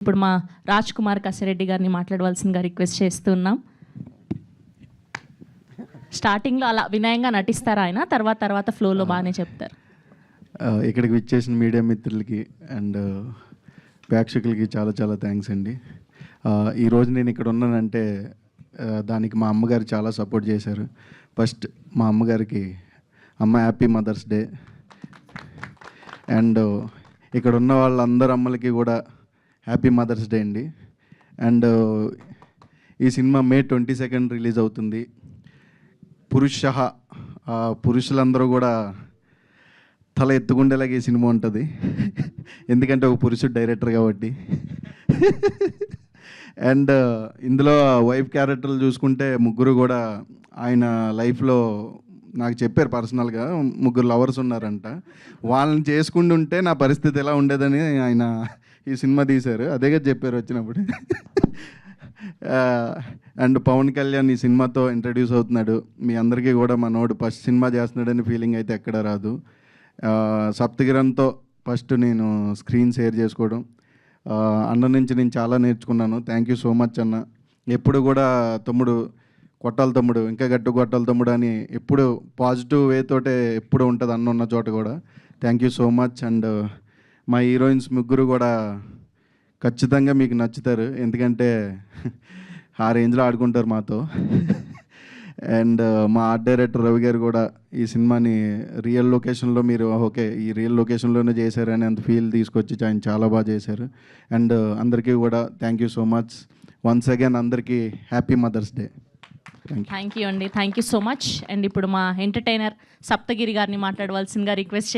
ఇప్పుడు మా రాజ్ కుమార్ కసిరెడ్డి గారిని మాట్లాడవలసిందిగా రిక్వెస్ట్ చేస్తున్నాం. స్టార్టింగ్లో అలా వినయంగా నటిస్తారు ఆయన, తర్వాత ఫ్లోలో బాగానే చెప్తారు. ఇక్కడికి విచ్చేసిన మీడియా మిత్రులకి అండ్ ప్రేక్షకులకి చాలా చాలా థ్యాంక్స్ అండి. ఈరోజు నేను ఇక్కడ ఉన్నానంటే దానికి మా అమ్మగారు చాలా సపోర్ట్ చేశారు. ఫస్ట్ మా అమ్మగారికి హ్యాపీ మదర్స్ డే. అండ్ ఇక్కడ ఉన్న వాళ్ళందరూ అమ్మలకి కూడా హ్యాపీ మదర్స్ డే అండి. అండ్ ఈ సినిమా May 22 రిలీజ్ అవుతుంది. పురుషులందరూ కూడా తల ఎత్తుకుండేలాగా ఈ సినిమా ఉంటుంది, ఎందుకంటే ఒక పురుషుడు డైరెక్టర్ కాబట్టి. అండ్ ఇందులో వైఫ్ క్యారెక్టర్లు చూసుకుంటే ముగ్గురు కూడా ఆయన లైఫ్లో నాకు చెప్పారు పర్సనల్గా, ముగ్గురు లవర్స్ ఉన్నారంట. వాళ్ళని చేసుకుంటుంటే నా పరిస్థితి ఎలా ఉండేదని ఆయన ఈ సినిమా తీశారు. అదేగా చెప్పారు వచ్చినప్పుడు. అండ్ పవన్ కళ్యాణ్ ఈ సినిమాతో ఇంట్రడ్యూస్ అవుతున్నాడు. మీ అందరికీ కూడా మనోడు ఫస్ట్ సినిమా చేస్తున్నాడని ఫీలింగ్ అయితే ఎక్కడ రాదు. సప్తగిరంతో ఫస్ట్ నేను స్క్రీన్ షేర్ చేసుకోవడం, అన్న నుంచి నేను చాలా నేర్చుకున్నాను. థ్యాంక్ యూ సో మచ్ అన్న. ఎప్పుడు కూడా తమ్ముడు కొట్టాలి తమ్ముడు, ఇంకా గట్టు కొట్టాలి తమ్ముడు అని ఎప్పుడు పాజిటివ్ వేతోటే ఎప్పుడు ఉంటుంది అన్న ఉన్న చోట కూడా. Thank you so much. And మా హీరోయిన్స్ ముగ్గురు కూడా ఖచ్చితంగా మీకు నచ్చుతారు, ఎందుకంటే ఆ రేంజ్లో ఆడుకుంటారు మాతో. అండ్ మా ఆర్ట్ డైరెక్టర్ రవి గారు కూడా ఈ సినిమాని రియల్ లొకేషన్లో మీరు ఓకే ఈ రియల్ లొకేషన్లోనే చేశారని అంత ఫీల్ తీసుకొచ్చి ఆయన చాలా బాగా చేశారు. అండ్ అందరికీ కూడా thank you so much once again. అందరికీ happy mother's day. Thank you అండి, thank you so much. And ఇప్పుడు మా ఎంటర్టైనర్ సప్తగిరి గారిని మాట్లాడవలసిందిగా రిక్వెస్ట్